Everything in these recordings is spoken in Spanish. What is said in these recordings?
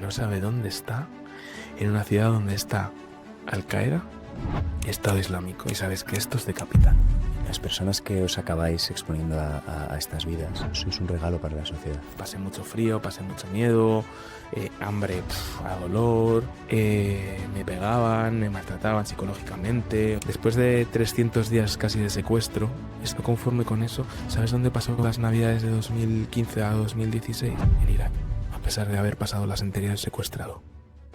no sabe dónde está, en una ciudad donde está Al-Qaeda y Estado Islámico, y sabes que esto es de capital. Las personas que os acabáis exponiendo a estas vidas sois un regalo para la sociedad. Pasé mucho frío, pasé mucho miedo, hambre a dolor, me pegaban, me maltrataban psicológicamente. Después de 300 días casi de secuestro, estoy conforme con eso. ¿Sabes dónde pasó las navidades de 2015 a 2016? En Irak, a pesar de haber pasado las anteriores secuestrado.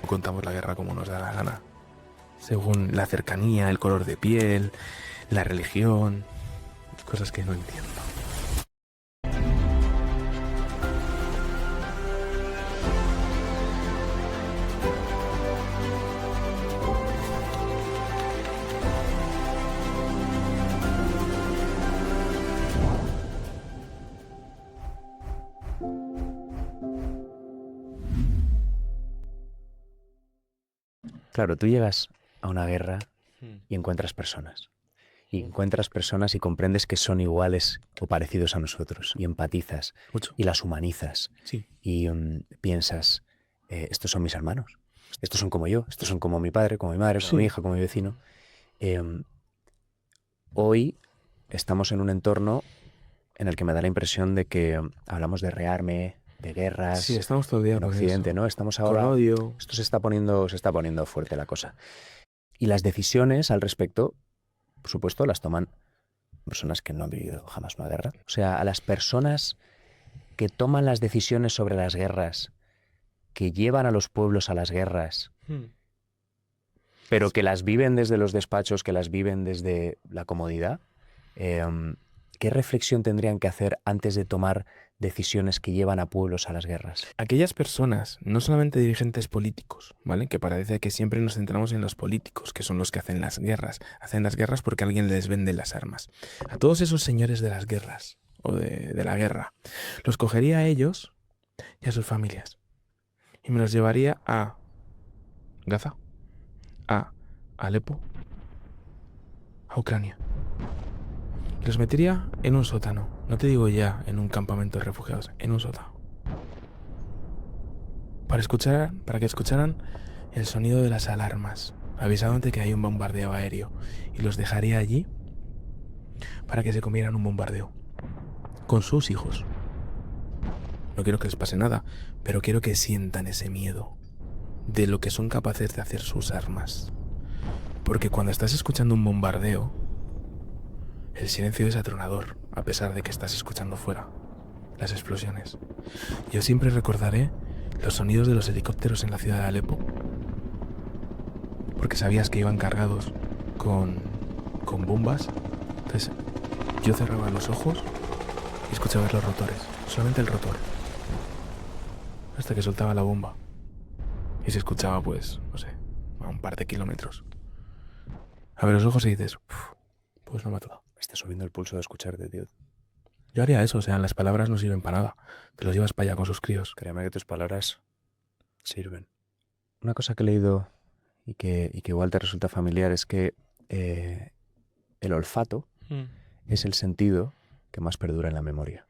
No contamos la guerra como nos da la gana, según la cercanía, el color de piel, la religión, cosas que no entiendo. Claro, tú llegas a una guerra y encuentras personas. Y encuentras personas y comprendes que son iguales o parecidos a nosotros. Y empatizas. Mucho. Y las humanizas. Sí. Y piensas, estos son mis hermanos. Estos son como yo. Estos son como mi padre, como mi madre, como Sí. mi hija, como mi vecino. Hoy estamos en un entorno en el que me da la impresión de que hablamos de rearme, de guerras. Sí, estamos todo el día en con Occidente, eso. ¿no? Estamos Con ahora... odio. Esto se está poniendo fuerte la cosa. Y las decisiones al respecto, por supuesto, las toman personas que no han vivido jamás una guerra. O sea, a las personas que toman las decisiones sobre las guerras, que llevan a los pueblos a las guerras, pero que las viven desde los despachos, que las viven desde la comodidad, ¿qué reflexión tendrían que hacer antes de tomar decisiones que llevan a pueblos a las guerras? Aquellas personas, no solamente dirigentes políticos, ¿vale? Que parece que siempre nos centramos en los políticos, que son los que hacen las guerras. Hacen las guerras porque alguien les vende las armas. A todos esos señores de las guerras, o de la guerra, los cogería a ellos y a sus familias. Y me los llevaría a Gaza, a Alepo, a Ucrania. Y los metería en un sótano. No te digo ya en un campamento de refugiados, en un sótano. Para que escucharan el sonido de las alarmas, avisándote que hay un bombardeo aéreo. Y los dejaría allí para que se comieran un bombardeo. Con sus hijos. No quiero que les pase nada, pero quiero que sientan ese miedo de lo que son capaces de hacer sus armas. Porque cuando estás escuchando un bombardeo, el silencio es atronador, a pesar de que estás escuchando fuera las explosiones. Yo siempre recordaré los sonidos de los helicópteros en la ciudad de Alepo, porque sabías que iban cargados con bombas. Entonces yo cerraba los ojos y escuchaba los rotores, solamente el rotor, hasta que soltaba la bomba. Y se escuchaba, pues, no sé, a un par de kilómetros. Abres los ojos y dices, pues no me ha tocado. Me está subiendo el pulso de escucharte, tío. Yo haría eso, o sea, las palabras no sirven para nada. Te los llevas para allá con sus críos. Créeme que tus palabras sirven. Una cosa que he leído y que igual te resulta familiar es que el olfato es el sentido que más perdura en la memoria.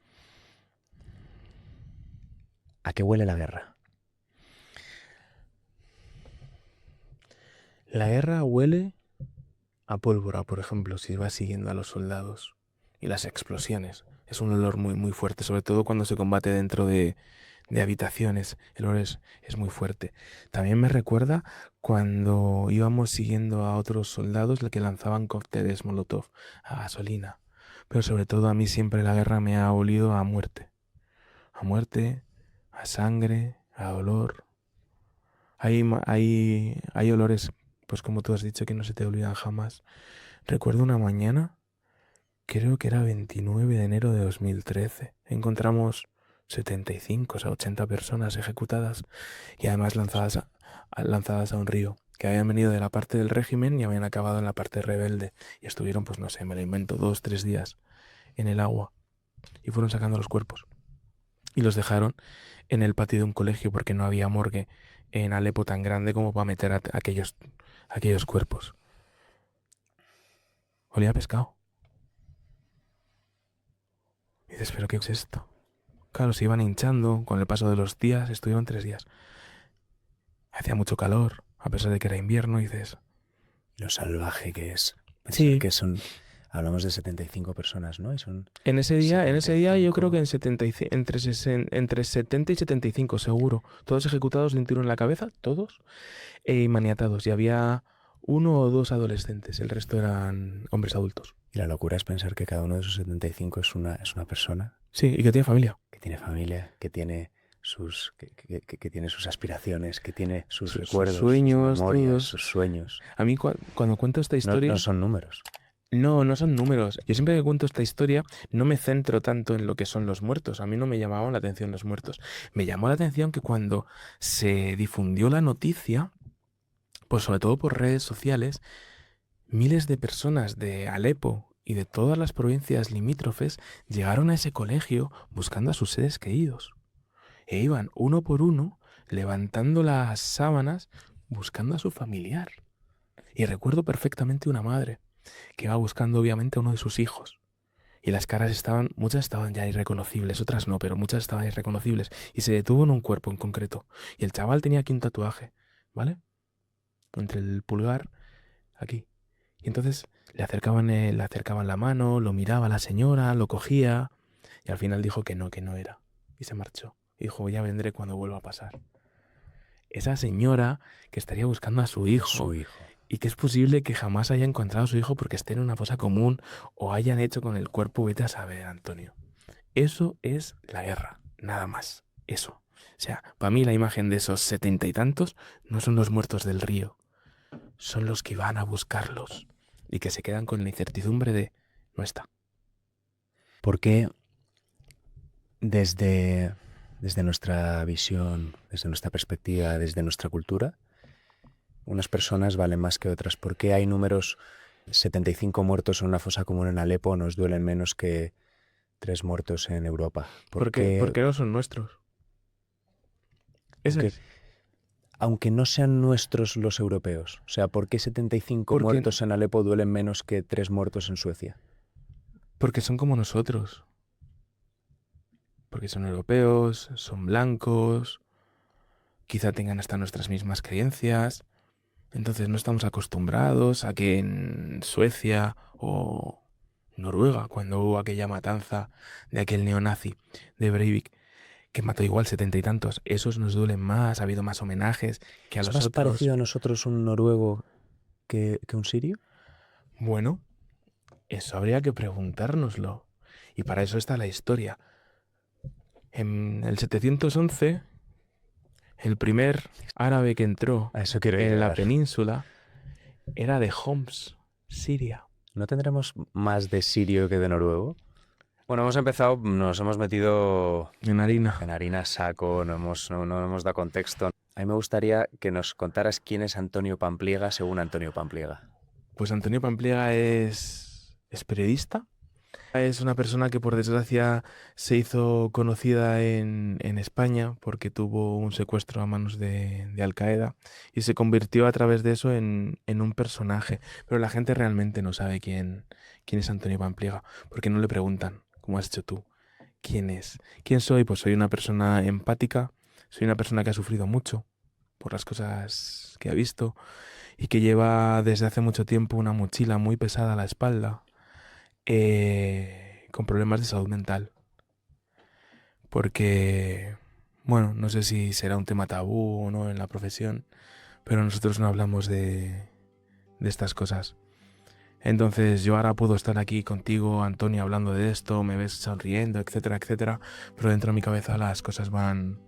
¿A qué huele la guerra? La guerra huele a pólvora, por ejemplo, si vas siguiendo a los soldados. Y las explosiones. Es un olor muy, muy fuerte, sobre todo cuando se combate dentro de habitaciones. El olor es muy fuerte. También me recuerda cuando íbamos siguiendo a otros soldados que lanzaban cócteles Molotov a gasolina. Pero sobre todo a mí siempre la guerra me ha olido a muerte. A muerte, a sangre, a dolor. Hay olores, pues como tú has dicho, que no se te olvidan jamás. Recuerdo una mañana, creo que era 29 de enero de 2013. Encontramos 75 o 80 personas ejecutadas y además lanzadas a un río, que habían venido de la parte del régimen y habían acabado en la parte rebelde. Y estuvieron, pues no sé, me lo invento, 2-3 días en el agua y fueron sacando los cuerpos. Y los dejaron en el patio de un colegio porque no había morgue en Alepo tan grande como para meter a aquellos cuerpos. Olía a pescado. Y dices, ¿pero qué es esto? Claro, se iban hinchando con el paso de los días, estuvieron 3 días. hacía mucho calor, a pesar de que era invierno, y dices, Lo salvaje que es. sí, Que son, hablamos de 75 personas, ¿no? Y son en ese día yo creo que 75. en 75, entre 70 y 75 seguro, todos ejecutados de un tiro en la cabeza, todos, y maniatados, y había uno o dos adolescentes, el resto eran hombres adultos. Y la locura es pensar que cada uno de esos 75 es una persona Sí, y que tiene familia. que tiene familia, que tiene que tiene sus aspiraciones, que tiene sus Sus recuerdos, sus sueños, memorias, todos. sus sueños. A mí cuando cuento esta No, historia, no son números. no son números. Yo siempre que cuento esta historia no me centro tanto en lo que son los muertos. A mí no me llamaban la atención los muertos. Me llamó la atención que cuando se difundió la noticia, pues sobre todo por redes sociales, miles de personas de Alepo y de todas las provincias limítrofes llegaron a ese colegio buscando a sus seres queridos. E iban uno por uno levantando las sábanas buscando a su familiar. Y recuerdo perfectamente una madre que iba buscando obviamente a uno de sus hijos. Y las caras muchas estaban ya irreconocibles, otras no, pero muchas estaban irreconocibles. Y se detuvo en un cuerpo en concreto. Y el chaval tenía aquí un tatuaje, ¿vale? Entre el pulgar, aquí. Y entonces le acercaban la mano, lo miraba la señora, lo cogía. Y al final dijo que no era. Y se marchó. Y dijo, ya vendré cuando vuelva a pasar. Esa señora que estaría buscando a su hijo Su hijo. y que es posible que jamás haya encontrado a su hijo porque esté en una fosa común o hayan hecho con el cuerpo, vete a saber, Antonio. Eso es la guerra, nada más. Eso. O sea, para mí la imagen de esos 70 y tantos no son los muertos del río, son los que van a buscarlos y que se quedan con la incertidumbre de no está. Porque desde nuestra visión, desde nuestra perspectiva, desde nuestra cultura, unas personas valen más que otras. ¿Por qué hay números 75 muertos en una fosa común en Alepo nos duelen menos que 3 muertos en Europa? ¿Por qué? Porque no son nuestros. Eso Porque, es. aunque no sean nuestros los europeos, o sea, ¿por qué 75 Porque, muertos en Alepo duelen menos que 3 muertos en Suecia? porque son como nosotros. Porque son europeos, son blancos, quizá tengan hasta nuestras mismas creencias. Entonces no estamos acostumbrados a que en Suecia o Noruega, cuando hubo aquella matanza de aquel neonazi de Breivik, que mató igual 70 y tantos, esos nos duelen más, ha habido más homenajes que a ¿Es los más otros. parecido a nosotros un noruego que un sirio? Bueno, eso habría que preguntárnoslo. Y para eso está la historia. En el 711, el primer árabe que entró A eso quiero en la llegar. península era de Homs, Siria. ¿No tendremos más de sirio que de noruego? Bueno, hemos empezado, nos hemos metido En harina. en harina a saco, no hemos dado contexto. A mí me gustaría que nos contaras quién es Antonio Pampliega según Antonio Pampliega. Pues Antonio Pampliega es periodista. Es una persona que por desgracia se hizo conocida en España porque tuvo un secuestro a manos de Al Qaeda y se convirtió a través de eso en un personaje. Pero la gente realmente no sabe quién es Antonio Pampliega porque no le preguntan, como has hecho tú, quién es. ¿Quién soy? Pues soy una persona empática, soy una persona que ha sufrido mucho por las cosas que ha visto y que lleva desde hace mucho tiempo una mochila muy pesada a la espalda, con problemas de salud mental. Porque, bueno, no sé si será un tema tabú o no en la profesión, pero nosotros no hablamos de estas cosas. Entonces yo ahora puedo estar aquí contigo, Antonio, hablando de esto, me ves sonriendo, etcétera, etcétera, pero dentro de mi cabeza las cosas van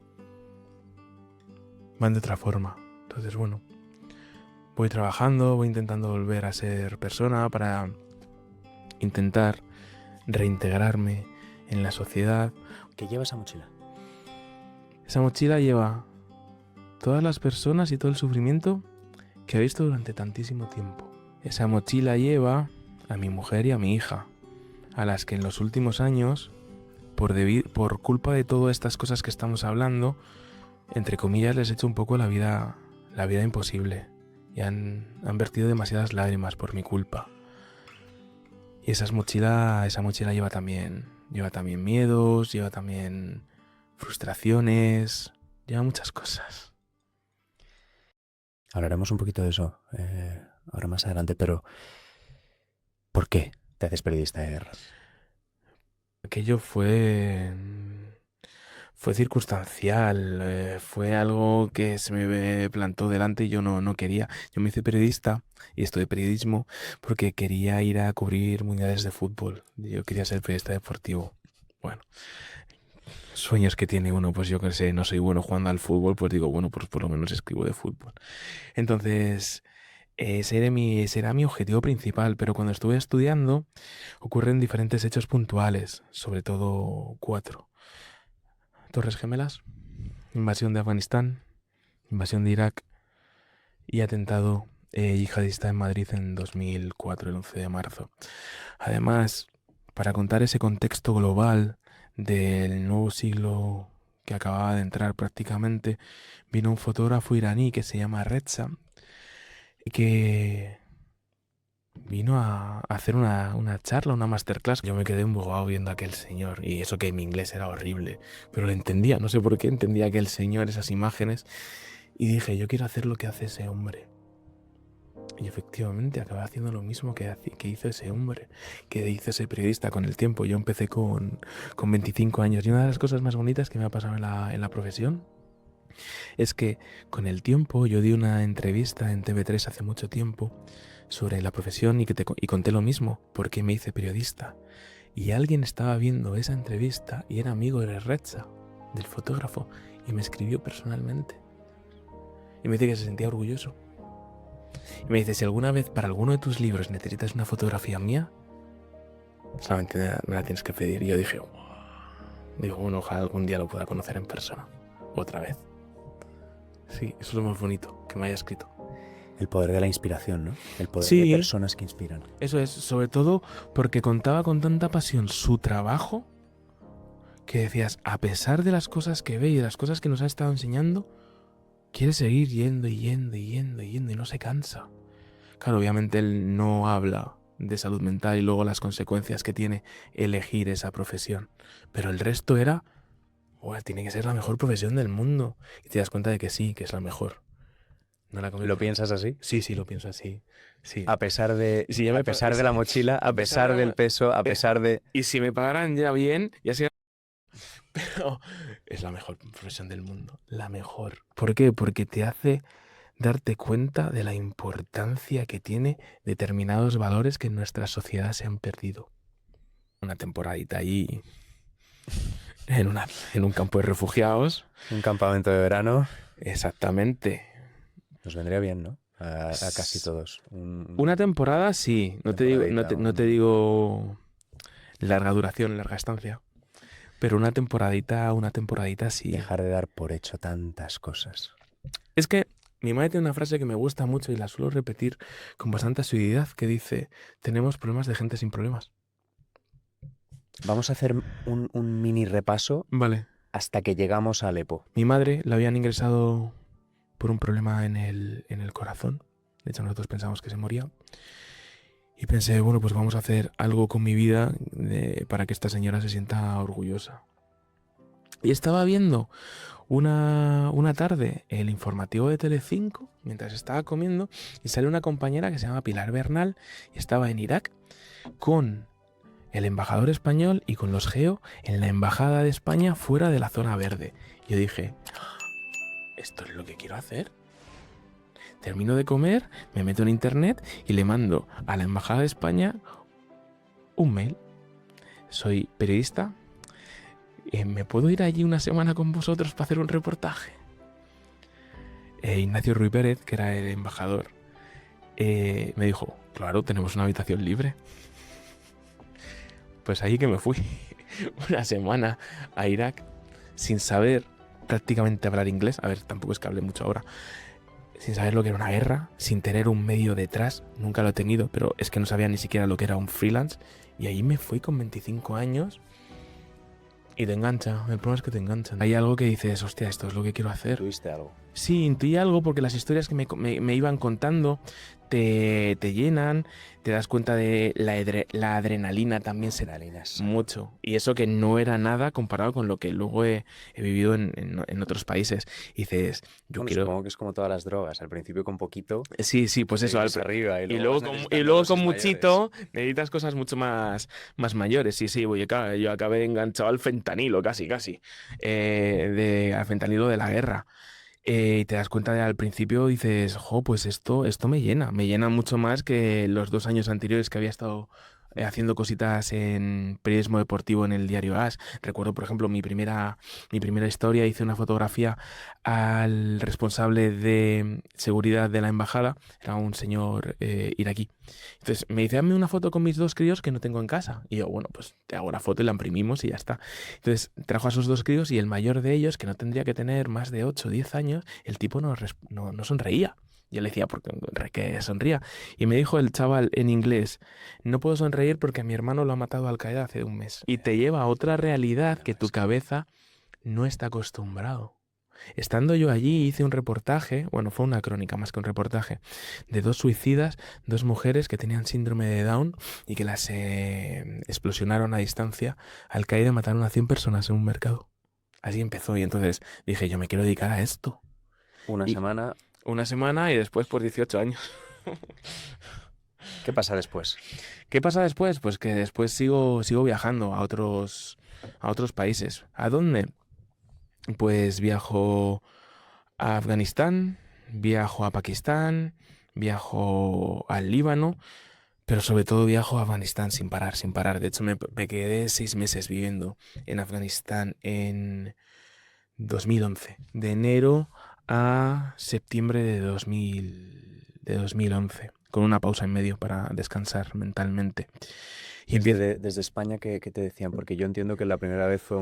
de otra forma. Entonces, bueno, voy trabajando, voy intentando volver a ser persona para intentar reintegrarme en la sociedad. ¿Qué lleva esa mochila? Esa mochila lleva todas las personas y todo el sufrimiento que he visto durante tantísimo tiempo. Esa mochila lleva a mi mujer y a mi hija, a las que en los últimos años, por culpa de todas estas cosas que estamos hablando, entre comillas, les he hecho un poco la vida imposible. Y han vertido demasiadas lágrimas por mi culpa. Y esa mochila lleva también miedos, lleva también frustraciones, lleva muchas cosas. Hablaremos un poquito de eso ahora más adelante, pero ¿por qué te haces periodista de guerra? Aquello fue circunstancial, fue algo que se me plantó delante y yo no quería. Yo me hice periodista y estudié periodismo porque quería ir a cubrir mundiales de fútbol. Yo quería ser periodista deportivo. Bueno, sueños que tiene uno, pues yo que sé, no soy bueno jugando al fútbol, pues digo, bueno, pues por lo menos escribo de fútbol. Entonces, ese era mi objetivo principal, pero cuando estuve estudiando ocurren diferentes hechos puntuales, sobre todo 4. Torres Gemelas, invasión de Afganistán, invasión de Irak y atentado yihadista en Madrid en 2004, el 11 de marzo. Además, para contar ese contexto global del nuevo siglo que acababa de entrar prácticamente, vino un fotógrafo iraní que se llama Reza, que vino a hacer una charla, una masterclass. Yo me quedé embobado viendo a aquel señor, y eso que mi inglés era horrible, pero lo entendía, no sé por qué, entendía aquel señor, esas imágenes, y dije, yo quiero hacer lo que hace ese hombre. Y efectivamente acabé haciendo lo mismo que hizo ese hombre, que hizo ese periodista con el tiempo. Yo empecé con 25 años, y una de las cosas más bonitas que me ha pasado en la profesión es que con el tiempo yo di una entrevista en TV3 hace mucho tiempo sobre la profesión y conté lo mismo, porque me hice periodista. Y alguien estaba viendo esa entrevista y era amigo de Reza, del fotógrafo, y me escribió personalmente. Y me dice que se sentía orgulloso. Y me dice, si alguna vez para alguno de tus libros necesitas una fotografía mía, solamente me la tienes que pedir. Y yo dije, digo, bueno, ojalá algún día lo pueda conocer en persona. Otra vez. Sí, eso es lo más bonito, que me haya escrito. El poder de la inspiración, ¿no? El poder Sí, de personas que inspiran. eso es, sobre todo porque contaba con tanta pasión su trabajo que decías, a pesar de las cosas que ve y de las cosas que nos ha estado enseñando, quiere seguir yendo y yendo y yendo y yendo y no se cansa. Claro, obviamente él no habla de salud mental y luego las consecuencias que tiene elegir esa profesión, pero el resto era, bueno, tiene que ser la mejor profesión del mundo. Y te das cuenta de que sí, que es la mejor. No la ¿Lo piensas así? Sí, sí, lo pienso así. Sí. A pesar de, Sí, ya a pesar de la mochila, a pesar del peso, a pesar de... Y si me pagaran ya bien, ya sería... Pero es la mejor profesión del mundo. La mejor. ¿Por qué? Porque te hace darte cuenta de la importancia que tiene determinados valores que en nuestra sociedad se han perdido. Una temporadita ahí en un campo de refugiados. Un campamento de verano. Exactamente. Nos vendría bien, ¿no? A casi todos. Una temporada sí. No te digo larga duración, larga estancia. Pero una temporadita sí. Dejar de dar por hecho tantas cosas. Es que mi madre tiene una frase que me gusta mucho y la suelo repetir con bastante asiduidad, que dice, tenemos problemas de gente sin problemas. Vamos a hacer un mini repaso Vale. hasta que llegamos a Alepo. Mi madre la habían ingresado por un problema en el corazón. De hecho, nosotros pensamos que se moría. Y pensé, bueno, pues vamos a hacer algo con mi vida para que esta señora se sienta orgullosa. Y estaba viendo una tarde el informativo de Telecinco mientras estaba comiendo y sale una compañera que se llama Pilar Bernal y estaba en Irak con el embajador español y con los GEO en la embajada de España fuera de la zona verde. Yo dije, esto es lo que quiero hacer. Termino de comer, me meto en internet y le mando a la embajada de España un mail. Soy periodista. ¿Me puedo ir allí una semana con vosotros para hacer un reportaje? Ignacio Ruiz Pérez, que era el embajador, me dijo, claro, tenemos una habitación libre. Pues ahí que me fui una semana a Irak sin saber prácticamente hablar inglés. A ver, tampoco es que hable mucho ahora. Sin saber lo que era una guerra, sin tener un medio detrás. Nunca lo he tenido, pero es que no sabía ni siquiera lo que era un freelance. Y ahí me fui con 25 años. Y te engancha, el problema es que te enganchan. Hay algo que dices, hostia, esto es lo que quiero hacer. ¿Tuviste algo? Sí, intuí algo porque las historias que me iban contando te llenan, te das cuenta de la adrenalina también se Adrenalinas. mucho. Y eso que no era nada comparado con lo que luego he vivido en otros países. Y dices, yo Bueno, quiero... supongo que es como todas las drogas. Al principio con poquito Sí, sí, pues eso. seguís arriba y Y luego vas luego necesitando dosis con mayores. muchito necesitas cosas mucho más mayores. Sí, sí, yo acabé enganchado al fentanilo, casi, casi. Al fentanilo de la guerra. Y te das cuenta de al principio, dices, jo, pues esto me llena mucho más que los 2 años anteriores que había estado haciendo cositas en periodismo deportivo en el diario AS. Recuerdo, por ejemplo, mi primera historia, hice una fotografía al responsable de seguridad de la embajada, era un señor iraquí. Entonces me dice, hazme una foto con mis 2 críos que no tengo en casa. Y yo, bueno, pues te hago la foto y la imprimimos y ya está. Entonces trajo a sus 2 críos y el mayor de ellos, que no tendría que tener más de 8 o 10 años, el tipo no sonreía. Yo le decía, ¿por qué que sonría? Y me dijo el chaval en inglés, no puedo sonreír porque mi hermano lo ha matado Al Qaeda hace un mes. Y te lleva a otra realidad que tu cabeza no está acostumbrado. Estando yo allí hice un reportaje, bueno, fue una crónica más que un reportaje, de 2 suicidas, 2 mujeres que tenían síndrome de Down y que las explosionaron a distancia. Al Qaeda mataron a 100 personas en un mercado. Así empezó y entonces dije, yo me quiero dedicar a esto. Una Y semana. una semana y después por 18 años. ¿Qué pasa después? ¿Qué pasa después? Pues que después sigo viajando a otros países. ¿A dónde? Pues viajo a Afganistán, viajo a Pakistán, viajo al Líbano, pero sobre todo viajo a Afganistán sin parar, sin parar. De hecho, me quedé 6 meses viviendo en Afganistán en 2011, de enero a septiembre de 2011, con una pausa en medio para descansar mentalmente. Y empiezo... Desde España, ¿qué te decían? Porque yo entiendo que la primera vez fue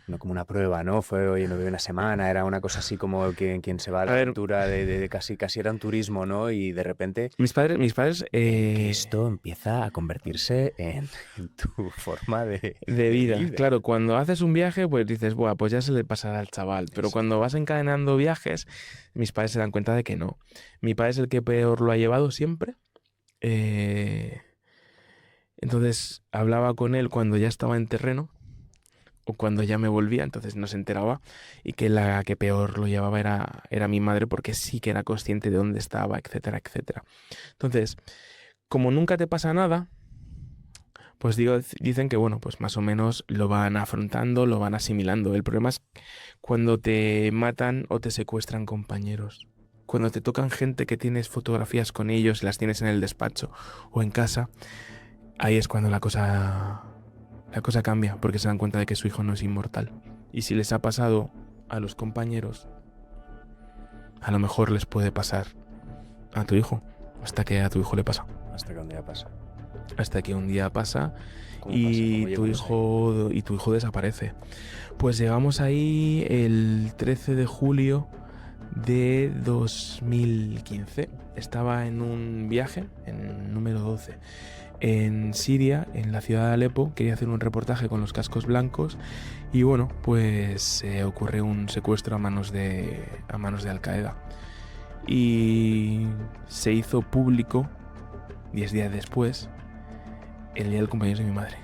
no como una prueba, ¿no? Fue, oye, me voy una semana, era una cosa así como quien se va a A la ver, aventura de casi era un turismo, ¿no? Y de repente mis padres que esto empieza a convertirse en tu forma de de vida. vida. Claro, cuando haces un viaje, pues dices, buah, pues ya se le pasará al chaval. Pero cuando vas encadenando viajes, mis padres se dan cuenta de que no. Mi padre es el que peor lo ha llevado siempre. Eh, entonces hablaba con él cuando ya estaba en terreno o cuando ya me volvía, entonces no se enteraba. Y que la que peor lo llevaba era mi madre porque sí que era consciente de dónde estaba, etcétera, etcétera. Entonces, como nunca te pasa nada, pues dicen que bueno, pues más o menos lo van afrontando, lo van asimilando. El problema es cuando te matan o te secuestran compañeros. Cuando te tocan gente que tienes fotografías con ellos, las tienes en el despacho o en casa, ahí es cuando la cosa cambia, porque se dan cuenta de que su hijo no es inmortal. Y si les ha pasado a los compañeros, a lo mejor les puede pasar a tu hijo, hasta que a tu hijo le pasa. Hasta que un día pasa. Hasta que un día pasa ¿Cómo y pasa? tu hijo desaparece. Pues llegamos ahí el 13 de julio de 2015. Estaba en un viaje, en número 12, en Siria, en la ciudad de Alepo. Quería hacer un reportaje con los cascos blancos y bueno, pues ocurre un secuestro a manos de Al Qaeda. Y se hizo público 10 días después, el día del cumpleaños de mi madre,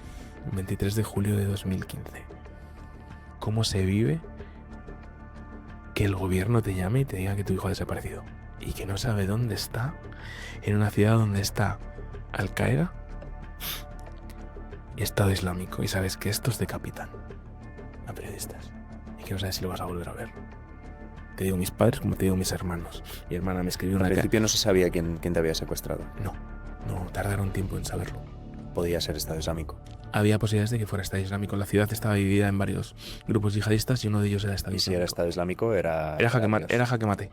el 23 de julio de 2015. ¿Cómo se vive que el gobierno te llame y te diga que tu hijo ha desaparecido? Y que no sabe dónde está, en una ciudad donde está Al Qaeda y Estado Islámico. Y sabes que estos decapitan a periodistas. Y que no sabes si lo vas a volver a ver. Te digo mis padres como te digo mis hermanos. Mi hermana me escribió una Al principio no se sabía quién te había secuestrado. No, tardaron tiempo en saberlo. Podía ser Estado Islámico. Había posibilidades de que fuera Estado Islámico. La ciudad estaba dividida en varios grupos yihadistas y uno de ellos era Estado Y si Islámico. era Estado Islámico, era Jaque mate.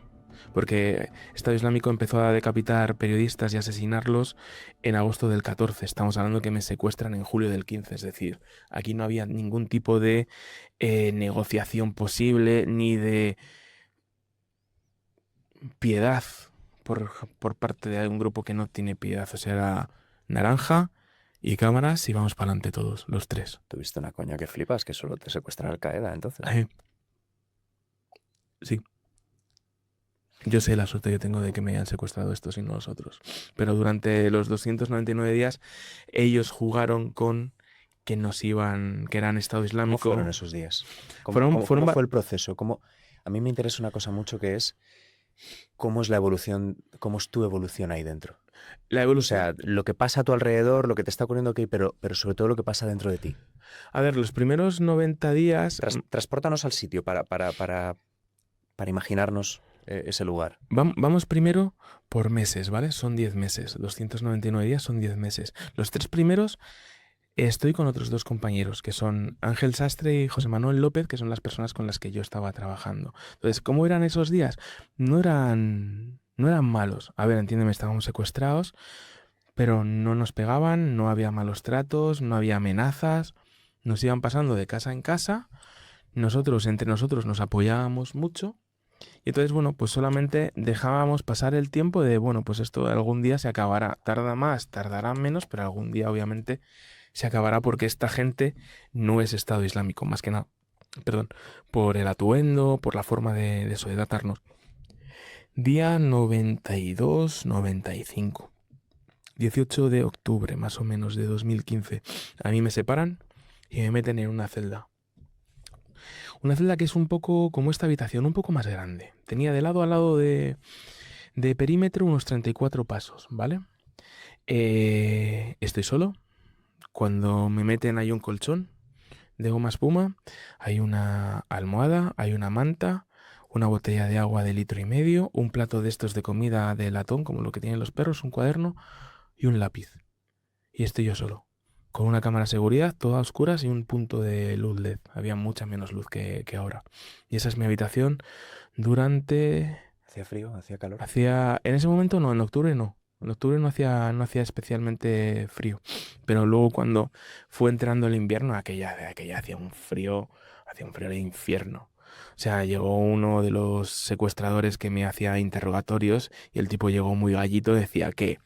Porque Estado Islámico empezó a decapitar periodistas y asesinarlos en agosto del 14. Estamos hablando que me secuestran en julio del 15. Es decir, aquí no había ningún tipo de negociación posible ni de piedad por parte de un grupo que no tiene piedad. O sea, era naranja y cámaras y vamos para adelante todos, los tres. Tuviste una coña que flipas, que solo te secuestra Al Qaeda, entonces. Sí. Yo sé la suerte que tengo de que me hayan secuestrado estos y no los otros. Pero durante los 299 días ellos jugaron con que eran Estado ¿Cómo fueron Islámico. esos días? Fueron ¿Cómo fue el proceso? A mí me interesa una cosa mucho que es cómo es la evolución, cómo es tu evolución ahí dentro. la O evolución. sea, lo que pasa a tu alrededor, lo que te está ocurriendo aquí, pero sobre todo lo que pasa dentro de ti. A ver, los primeros 90 días. Transpórtanos al sitio para imaginarnos ese lugar. Vamos primero por meses, ¿vale? Son 10 meses. 299 días son 10 meses. Los 3 primeros estoy con otros 2 compañeros, que son Ángel Sastre y José Manuel López, que son las personas con las que yo estaba trabajando. Entonces, ¿cómo eran esos días? No eran malos. A ver, entiéndeme, estábamos secuestrados, pero no nos pegaban, no había malos tratos, no había amenazas. Nos iban pasando de casa en casa. Nosotros, entre nosotros, nos apoyábamos mucho. Y entonces, bueno, pues solamente dejábamos pasar el tiempo de, bueno, pues esto algún día se acabará. Tarda más, tardará menos, pero algún día obviamente se acabará porque esta gente no es Estado Islámico, más que nada. Perdón, por el atuendo, por la forma de eso, de tratarnos. Día 92, 95. 18 de octubre, más o menos, de 2015. A mí me separan y me meten en una celda. Una celda que es un poco como esta habitación, un poco más grande. Tenía de lado a lado de perímetro unos 34 pasos, ¿vale? Estoy solo. Cuando me meten hay un colchón de goma espuma, hay una almohada, hay una manta, una botella de agua de 1,5 litros, un plato de estos de comida de latón, como lo que tienen los perros, un cuaderno y un lápiz. Y estoy yo solo, con una cámara de seguridad, toda a oscuras y un punto de luz LED. Había mucha menos luz que ahora. Y esa es mi habitación durante... ¿Hacía frío? ¿Hacía calor? En ese momento no, en octubre no. En octubre no hacía especialmente frío. Pero luego cuando fue entrando el invierno, aquella hacía un frío de infierno. O sea, llegó uno de los secuestradores que me hacía interrogatorios y el tipo llegó muy gallito, decía que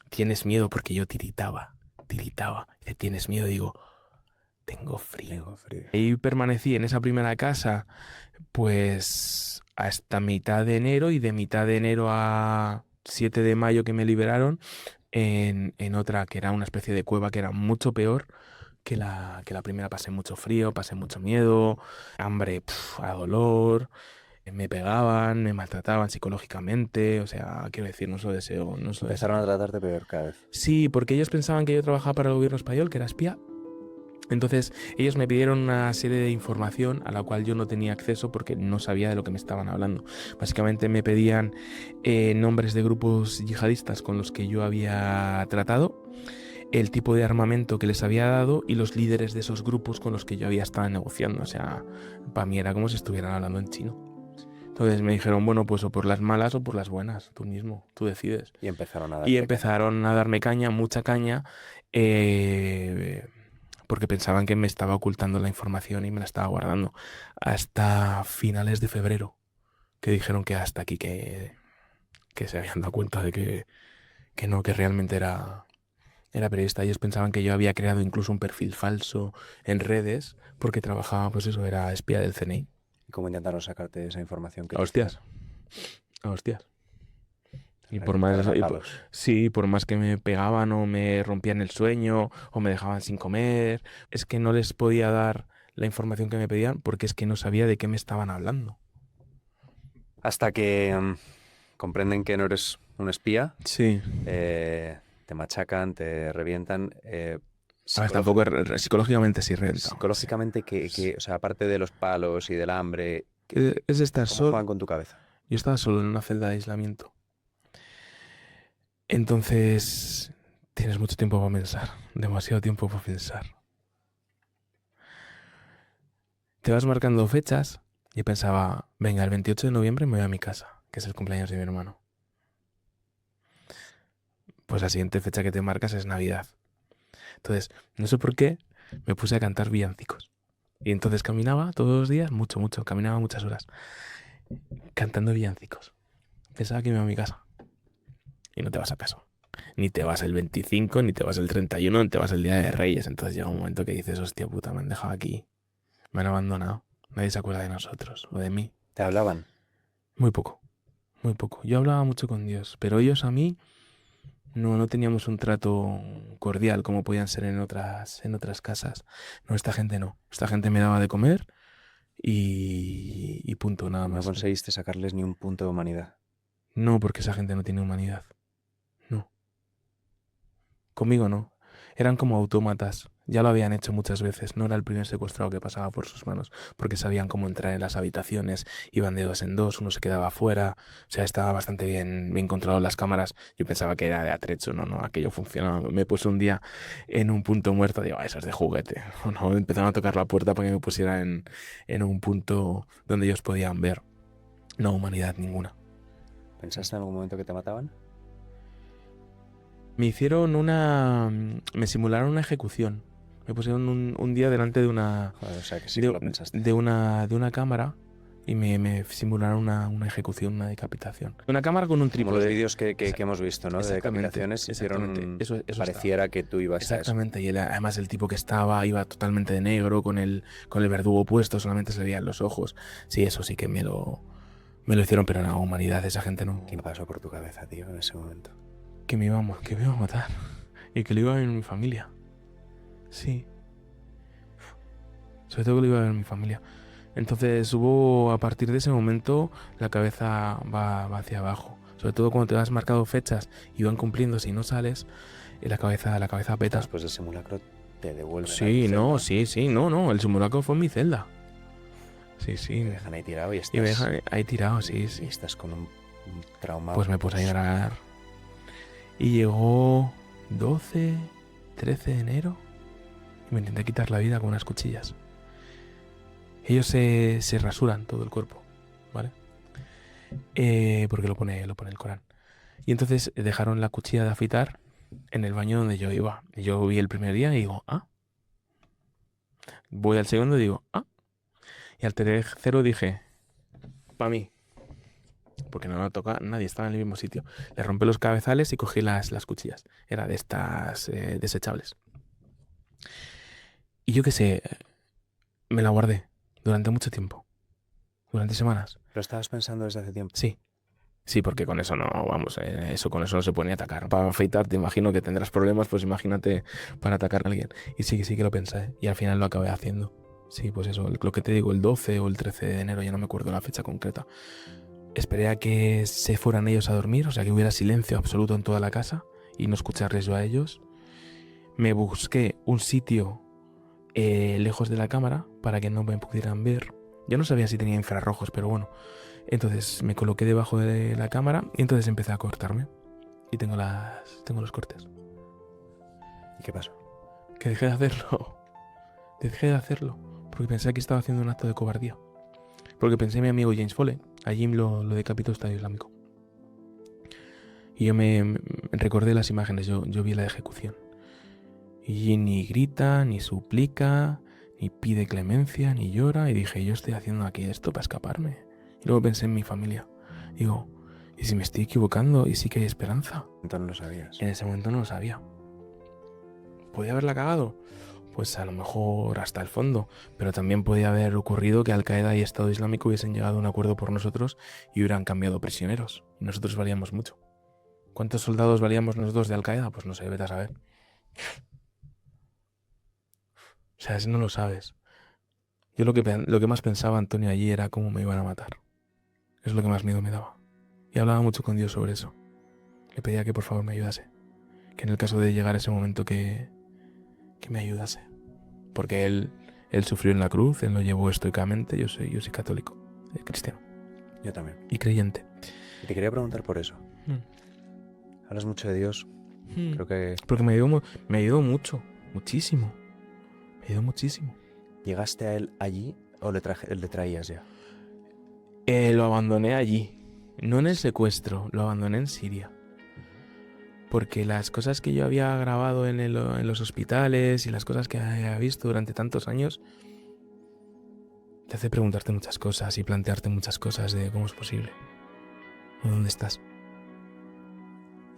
tienes miedo porque yo tiritaba. Dice, ¿tienes miedo? Digo, tengo frío. Tengo frío. Y permanecí en esa primera casa pues hasta mitad de enero y de mitad de enero a 7 de mayo que me liberaron en otra que era una especie de cueva que era mucho peor que la primera. Pasé mucho frío, pasé mucho miedo, hambre, a dolor, me pegaban, me maltrataban psicológicamente, o sea, quiero decir, no se lo deseo, no se lo deseo. Empezaron a tratarte peor cada vez. Sí, porque ellos pensaban que yo trabajaba para el gobierno español, que era espía. Entonces ellos me pidieron una serie de información a la cual yo no tenía acceso porque no sabía de lo que me estaban hablando. Básicamente me pedían nombres de grupos yihadistas con los que yo había tratado, el tipo de armamento que les había dado y los líderes de esos grupos con los que yo había estado negociando. O sea, para mí era como si estuvieran hablando en chino. Entonces me dijeron, bueno, pues o por las malas o por las buenas, tú mismo, tú decides. Y empezaron a Y darte empezaron a darme caña, mucha caña, porque pensaban que me estaba ocultando la información y me la estaba guardando. Hasta finales de febrero, que dijeron que hasta aquí que se habían dado cuenta de que no, que realmente era periodista. Ellos pensaban que yo había creado incluso un perfil falso en redes porque trabajaba, pues eso, era espía del CNI. ¿Y cómo intentaron sacarte esa información que A hostias. A hostias. Y por más, por más que me pegaban o me rompían el sueño o me dejaban sin comer, es que no les podía dar la información que me pedían porque es que no sabía de qué me estaban hablando. Hasta que comprenden que no eres un espía, Sí. te machacan, te revientan. Tampoco psicológicamente sí, Psicológicamente, o sea, aparte de los palos y del hambre, Es estar ¿cómo solo. juegan con tu cabeza? Yo estaba solo en una celda de aislamiento. Entonces, tienes mucho tiempo para pensar, demasiado tiempo para pensar. Te vas marcando fechas y pensaba, venga, el 28 de noviembre me voy a mi casa, que es el cumpleaños de mi hermano. Pues la siguiente fecha que te marcas es Navidad. Entonces, no sé por qué, me puse a cantar villancicos. Y entonces caminaba todos los días, mucho, caminaba muchas horas, cantando villancicos. Pensaba que me iba a mi casa. Y no te vas a casa. Ni te vas el 25, ni te vas el 31, ni te vas el Día de Reyes. Entonces llega un momento que dices, hostia puta, me han dejado aquí. Me han abandonado. Nadie se acuerda de nosotros o de mí. ¿Te hablaban? Muy poco. muy poco. Yo hablaba mucho con Dios, pero ellos a mí no teníamos un trato cordial como podían ser en otras casas. No, esta gente no. Esta gente me daba de comer y punto, nada No más. conseguiste sacarles ni un punto de humanidad. No, porque esa gente no tiene humanidad. No. Conmigo no. Eran como autómatas. Ya lo habían hecho muchas veces. No era el primer secuestrado que pasaba por sus manos, porque sabían cómo entrar en las habitaciones. Iban de dos en dos, uno se quedaba afuera. O sea, estaba bastante bien controlado las cámaras. Yo pensaba que era de atrecho. No, aquello funcionaba. Me puse un día en un punto muerto. Digo, eso es de juguete. No, empezaron a tocar la puerta para que me pusiera en un punto donde ellos podían ver. No humanidad ninguna. ¿Pensaste en algún momento que te mataban? Me hicieron me simularon una ejecución. Me pusieron un día delante de una... Joder, o sea, que sí que lo pensaste. de una cámara y me simularon una ejecución, una decapitación. Una cámara con un Como los trípode. vídeos que hemos visto, ¿no? De Exactamente, decapitaciones hicieron exactamente. Eso pareciera que tú ibas a eso. Exactamente, y además el tipo que iba totalmente de negro, con el verdugo puesto, solamente se veían los ojos. Sí, eso sí que me lo hicieron, pero no, humanidad, esa gente no... ¿Qué pasó por tu cabeza, tío, en ese momento? Que me iba a matar. Y que lo iba a ver en mi familia. Sí. Sobre todo que lo iba a ver en mi familia. Entonces a partir de ese momento, la cabeza va hacia abajo. Sobre todo cuando te has marcado fechas y van cumpliendo, si no sales, la cabeza peta. Después del simulacro te devuelven Sí, a tu no, celda. sí, no. El simulacro fue en mi celda. Sí. Te dejan ahí tirado y estás... Y me dejan ahí tirado, sí. Y estás con un trauma. Pues me puse a llorar. Y llegó 12, 13 de enero y me intenté quitar la vida con unas cuchillas. Ellos se rasuran todo el cuerpo, ¿vale? Porque lo pone el Corán. Y entonces dejaron la cuchilla de afeitar en el baño donde yo iba. Y yo vi el primer día y digo, ah. Voy al segundo y digo, ah. Y al tercero dije, pa' mí. Porque no lo toca, nadie estaba en el mismo sitio. Le rompí los cabezales y cogí las cuchillas. Era de estas desechables. Y yo qué sé, me la guardé durante mucho tiempo. Durante semanas. ¿Lo estabas pensando desde hace tiempo? Sí. Sí, porque con eso no, vamos, con eso no se puede ni atacar. Para afeitar, te imagino que tendrás problemas, pues imagínate para atacar a alguien. Y sí que lo pensé, ¿eh? Y al final lo acabé haciendo. Sí, pues eso, lo que te digo, el 12 o el 13 de enero, ya no me acuerdo la fecha concreta. Esperé a que se fueran ellos a dormir, o sea, que hubiera silencio absoluto en toda la casa y no escucharles yo a ellos. Me busqué un sitio lejos de la cámara para que no me pudieran ver. Yo no sabía si tenía infrarrojos, pero bueno. Entonces me coloqué debajo de la cámara y entonces empecé a cortarme. Y tengo los cortes. ¿Y qué pasó? Que dejé de hacerlo. Dejé de hacerlo. Porque pensé que estaba haciendo un acto de cobardía. Porque pensé en mi amigo James Foley. A Jim lo decapitó Estado Islámico. Y yo me recordé las imágenes. Yo vi la ejecución. Y Jim ni grita, ni suplica, ni pide clemencia, ni llora. Y dije, yo estoy haciendo aquí esto para escaparme. Y luego pensé en mi familia. Digo, ¿y si me estoy equivocando? ¿Y sí que hay esperanza? Entonces no lo sabías. En ese momento no lo sabía. ¿Podía haberla cagado? Pues a lo mejor hasta el fondo. Pero también podía haber ocurrido que Al-Qaeda y Estado Islámico hubiesen llegado a un acuerdo por nosotros y hubieran cambiado prisioneros. Y nosotros valíamos mucho. ¿Cuántos soldados valíamos nosotros de Al-Qaeda? Pues no sé, vete a saber. O sea, si no lo sabes. Yo lo que más pensaba, Antonio, allí era cómo me iban a matar. Es lo que más miedo me daba. Y hablaba mucho con Dios sobre eso. Le pedía que por favor me ayudase. Que en el caso de llegar a ese momento que me ayudase. Porque él sufrió en la cruz, él lo llevó estoicamente. Yo soy católico, cristiano. Yo también. Y creyente. Y te quería preguntar por eso. Hablas mucho de Dios. Creo que... Porque me ayudó mucho. Muchísimo. Me ayudó muchísimo. ¿Llegaste a él allí o le traías ya? Lo abandoné allí. No en el secuestro, lo abandoné en Siria. Porque las cosas que yo había grabado en los hospitales y las cosas que había visto durante tantos años te hace preguntarte muchas cosas y plantearte muchas cosas de cómo es posible. ¿O dónde estás?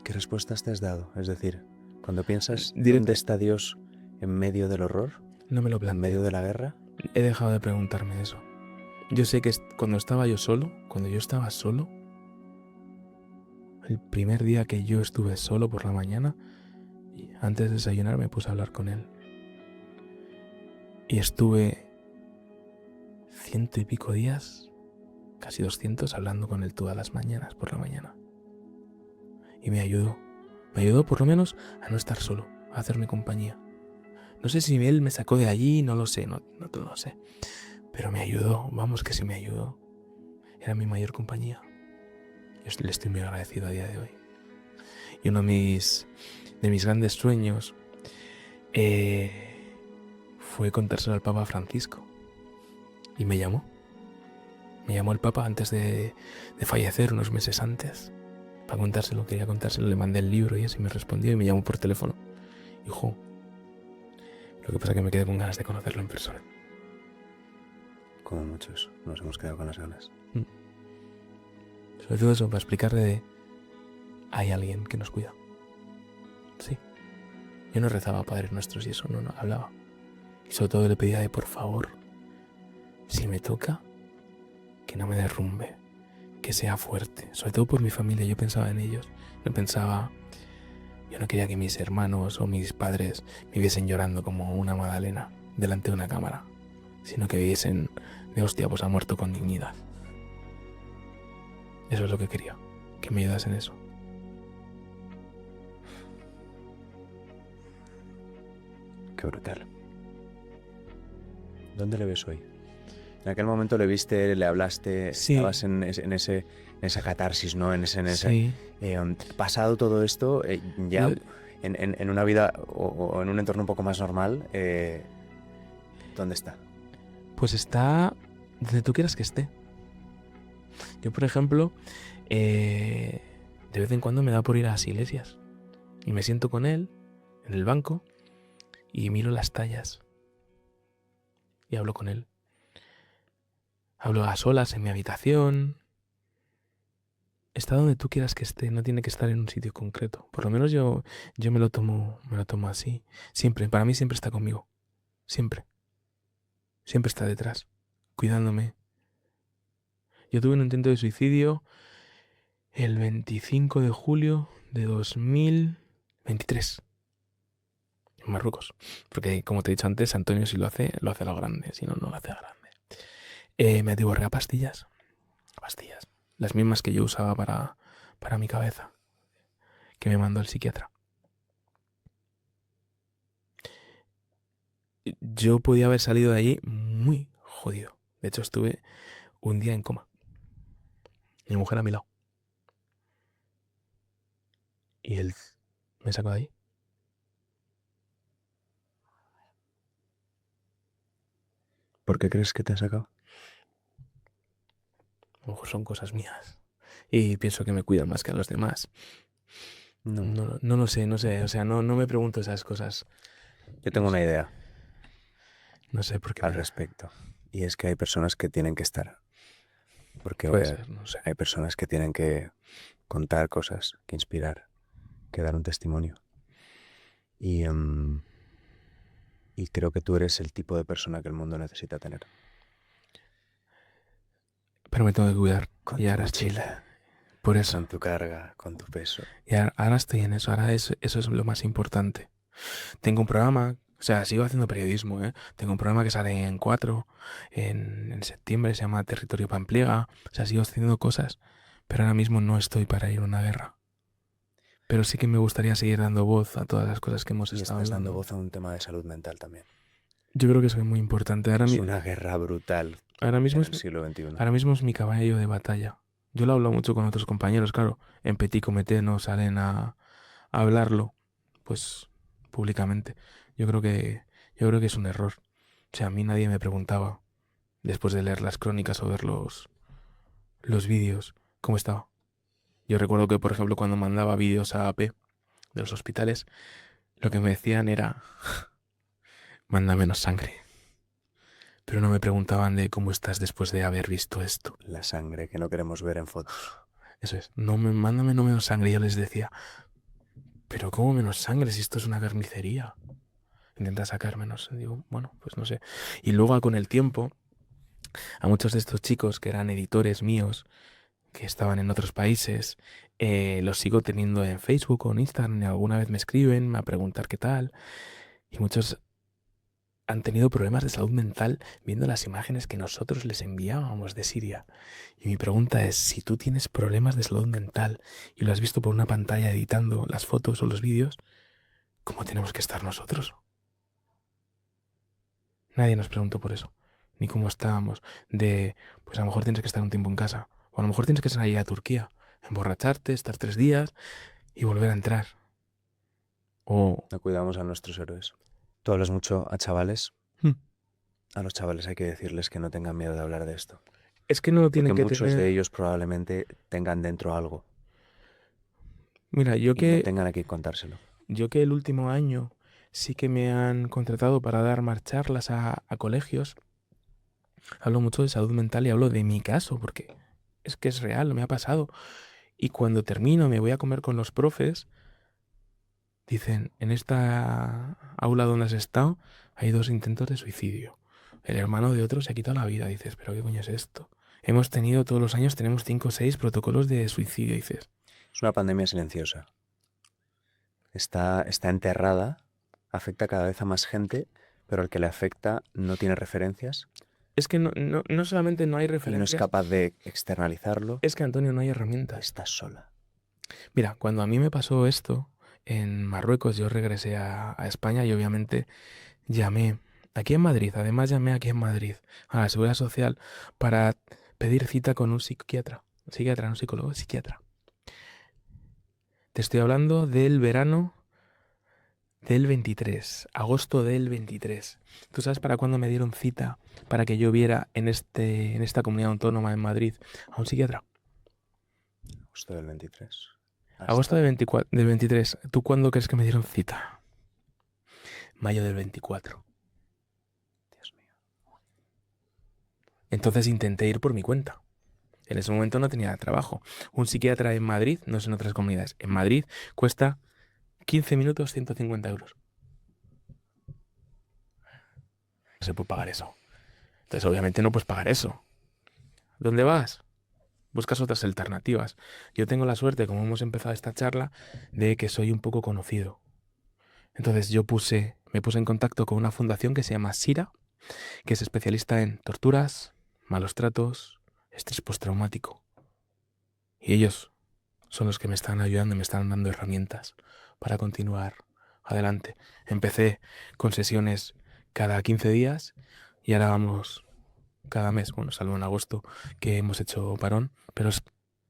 ¿Qué respuestas te has dado? Es decir, cuando piensas Directo. ¿dónde está Dios en medio del horror? No me lo ¿En planteo. medio de la guerra? He dejado de preguntarme eso. Yo sé que cuando estaba yo solo, cuando yo estaba solo, el primer día que yo estuve solo por la mañana, y antes de desayunar me puse a hablar con él. Y estuve 100 y pico días, casi 200, hablando con él todas las mañanas por la mañana. Y me ayudó por lo menos a no estar solo, a hacerme compañía. No sé si él me sacó de allí, no lo sé, no lo sé. Pero me ayudó, vamos que sí me ayudó. Era mi mayor compañía. Yo le estoy muy agradecido a día de hoy. Y uno de mis grandes sueños fue contárselo al Papa Francisco. Y me llamó. Me llamó el Papa antes de fallecer, unos meses antes. Para contárselo, quería contárselo, le mandé el libro y eso, y me respondió y me llamó por teléfono. Hijo, lo que pasa es que me quedé con ganas de conocerlo en persona. Como muchos, nos hemos quedado con las ganas. Sobre todo eso, para explicarle de... Hay alguien que nos cuida. Sí. Yo no rezaba Padres Nuestros y eso, no hablaba. Y sobre todo le pedía de por favor, si me toca, que no me derrumbe, que sea fuerte. Sobre todo por mi familia, yo pensaba en ellos. Yo no quería que mis hermanos o mis padres me viviesen llorando como una magdalena delante de una cámara, sino que viviesen de hostia, pues ha muerto con dignidad. Eso es lo que quería, que me ayudas en eso. Qué brutal. ¿Dónde le ves hoy? En aquel momento le viste, le hablaste, Sí. estabas en esa catarsis, ¿no? Sí. Pasado todo esto, ya Yo- en una vida o en un entorno un poco más normal, ¿dónde está? Pues está donde tú quieras que esté. Yo, por ejemplo, de vez en cuando me da por ir a las iglesias y me siento con él en el banco y miro las tallas y hablo con él. Hablo a solas en mi habitación. Está donde tú quieras que esté, no tiene que estar en un sitio concreto. Por lo menos yo me lo tomo así. Siempre, para mí siempre está conmigo. Siempre. Siempre está detrás, cuidándome. Yo tuve un intento de suicidio el 25 de julio de 2023 en Marruecos. Porque, como te he dicho antes, Antonio si lo hace a lo grande. Si no, no lo hace a grande. Me atiborré a pastillas. Pastillas. Las mismas que yo usaba para mi cabeza. Que me mandó el psiquiatra. Yo podía haber salido de allí muy jodido. De hecho, estuve un día en coma. Mi mujer a mi lado. Y él me sacó de ahí. ¿Por qué crees que te ha sacado? A lo mejor son cosas mías. Y pienso que me cuidan más que a los demás. No. No lo sé, no sé. O sea, no me pregunto esas cosas. Yo tengo una idea No sé por qué. al respecto. Y es que hay personas que tienen que estar. Porque Puede ser, no sé. hay personas que tienen que contar cosas, que inspirar, que dar un testimonio. Y creo que tú eres el tipo de persona que el mundo necesita tener. Pero me tengo que cuidar. Con Y tu ahora mochila, por eso. con tu carga, con tu peso. Y ahora estoy en eso. Ahora eso es lo más importante. Tengo un programa. O sea, sigo haciendo periodismo, ¿eh? Tengo un programa que sale en 4, en septiembre, se llama Territorio Pampliega. O sea, sigo haciendo cosas, pero ahora mismo no estoy para ir a una guerra. Pero sí que me gustaría seguir dando voz a todas las cosas que hemos Y estado estás hablando. dando voz a un tema de salud mental también. Yo creo que eso es muy importante. Es una guerra brutal Ahora mismo en el siglo XXI. Ahora mismo es mi caballo de batalla. Yo lo hablo mucho con otros compañeros, claro. En Petit Comité no salen a hablarlo, pues, públicamente. Yo creo que es un error. O sea, a mí nadie me preguntaba, después de leer las crónicas o ver los vídeos, cómo estaba. Yo recuerdo que, por ejemplo, cuando mandaba vídeos a AP de los hospitales, lo que me decían era, manda menos sangre. Pero no me preguntaban de cómo estás después de haber visto esto. La sangre que no queremos ver en fotos. Eso es, mándame no menos sangre. Y yo les decía, pero ¿cómo menos sangre si esto es una carnicería? Intenta sacar menos. Digo, bueno, pues no sé. Y luego con el tiempo, a muchos de estos chicos que eran editores míos, que estaban en otros países, los sigo teniendo en Facebook o en Instagram y alguna vez me escriben a preguntar qué tal. Y muchos han tenido problemas de salud mental viendo las imágenes que nosotros les enviábamos de Siria. Y mi pregunta es, si tú tienes problemas de salud mental y lo has visto por una pantalla editando las fotos o los vídeos, ¿cómo tenemos que estar nosotros? Nadie nos preguntó por eso, ni cómo estábamos. Pues a lo mejor tienes que estar un tiempo en casa, o a lo mejor tienes que salir a Turquía, emborracharte, estar 3 días y volver a entrar. O... No cuidamos a nuestros héroes. Tú hablas mucho a chavales. Hmm. A los chavales hay que decirles que no tengan miedo de hablar de esto. Es que no tienen Porque que muchos tener... de ellos probablemente tengan dentro algo Mira, y no tengan a quién contárselo. yo que el último año sí que me han contratado para dar más charlas a colegios, hablo mucho de salud mental y hablo de mi caso, porque es que es real, me ha pasado. Y cuando termino, me voy a comer con los profes, dicen, en esta aula donde has estado hay 2 intentos de suicidio. El hermano de otro se ha quitado la vida. Dices, ¿pero qué coño es esto? Hemos tenido, todos los años tenemos 5 o 6 protocolos de suicidio, dices. Es una pandemia silenciosa. Está enterrada, afecta cada vez a más gente, pero al que le afecta no tiene referencias Es que no solamente no hay y no es referencias, capaz de externalizarlo. es que, Antonio, no hay herramientas. Está sola. Mira, cuando a mí me pasó esto en Marruecos, yo regresé a España y obviamente llamé aquí en Madrid, además llamé aquí en Madrid a la Seguridad Social para pedir cita con un psiquiatra, no psicólogo, psiquiatra. Te estoy hablando del verano del 23, agosto del 23. ¿Tú sabes para cuándo me dieron cita para que yo viera en esta comunidad autónoma en Madrid a un psiquiatra? Agosto del 23. Agosto del 23. ¿Tú cuándo crees que me dieron cita? Mayo del 24. Dios mío. Entonces intenté ir por mi cuenta. En ese momento no tenía trabajo. Un psiquiatra en Madrid, no sé en otras comunidades, en Madrid cuesta 15 minutos 150 euros. No se puede pagar eso. Entonces obviamente no puedes pagar eso. ¿Dónde vas? Buscas otras alternativas. Yo tengo la suerte, como hemos empezado esta charla, de que soy un poco conocido. Entonces me puse en contacto con una fundación que se llama SIRA, que es especialista en torturas, malos tratos, estrés postraumático. Y ellos son los que me están ayudando y me están dando herramientas para continuar adelante. Empecé con sesiones cada 15 días y ahora vamos cada mes, bueno, salvo en agosto que hemos hecho parón, pero es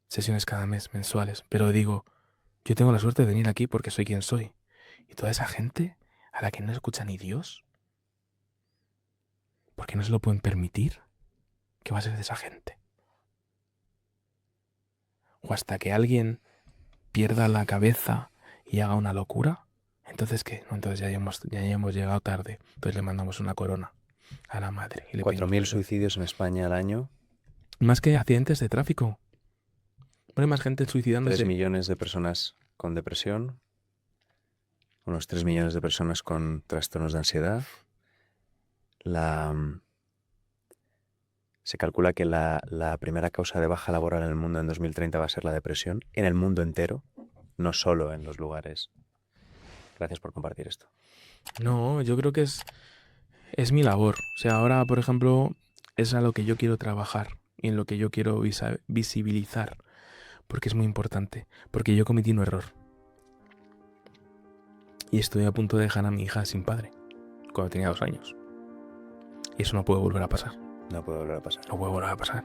sesiones cada mes, mensuales. Pero digo, yo tengo la suerte de venir aquí porque soy quien soy. Y toda esa gente a la que no escucha ni Dios, ¿por qué no se lo pueden permitir? ¿Qué va a ser de esa gente? O hasta que alguien pierda la cabeza y haga una locura, ¿entonces qué? No, entonces ya hemos llegado tarde. Entonces le mandamos una corona a la madre. Y le 4.000 suicidios en España al año. Más que accidentes de tráfico. Hay más gente suicidándose. 3 millones de personas con depresión. Unos 3 millones de personas con trastornos de ansiedad. Se calcula que la primera causa de baja laboral en el mundo en 2030 va a ser la depresión, en el mundo entero, no solo en los lugares. Gracias por compartir esto. No, yo creo que es mi labor. O sea, ahora, por ejemplo, es a lo que yo quiero trabajar y en lo que yo quiero visibilizar, porque es muy importante, porque yo cometí un error. Y estoy a punto de dejar a mi hija sin padre, cuando tenía 2 años. Y eso no puede volver a pasar. No puede volver a pasar. No puede volver a pasar.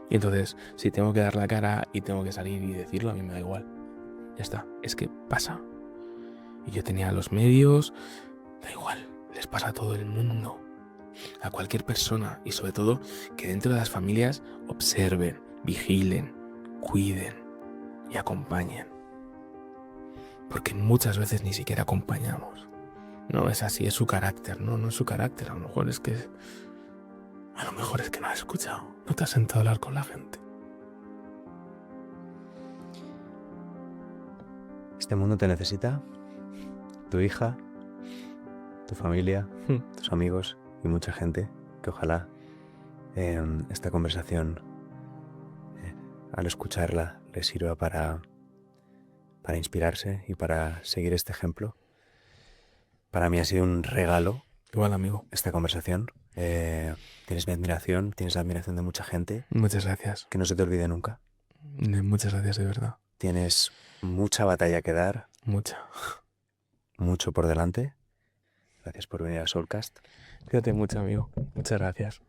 Y entonces, si tengo que dar la cara y tengo que salir y decirlo, a mí me da igual. Ya está. Es que pasa. Y yo tenía los medios. Da igual. Les pasa a todo el mundo. A cualquier persona. Y sobre todo, que dentro de las familias observen, vigilen, cuiden y acompañen. Porque muchas veces ni siquiera acompañamos. No es así, es su carácter. No es su carácter. A lo mejor es que no has escuchado. No te has sentado a hablar con la gente. Este mundo te necesita. Tu hija, tu familia, tus amigos y mucha gente que ojalá esta conversación al escucharla le sirva para inspirarse y para seguir este ejemplo. Para mí ha sido un regalo Igual, amigo. esta conversación. Tienes mi admiración, tienes la admiración de mucha gente. Muchas gracias. Que no se te olvide nunca. Muchas gracias, de verdad. Tienes mucha batalla que dar, Mucha. mucho por delante. Gracias por venir a Soulcast. Cuídate mucho, amigo. Muchas gracias.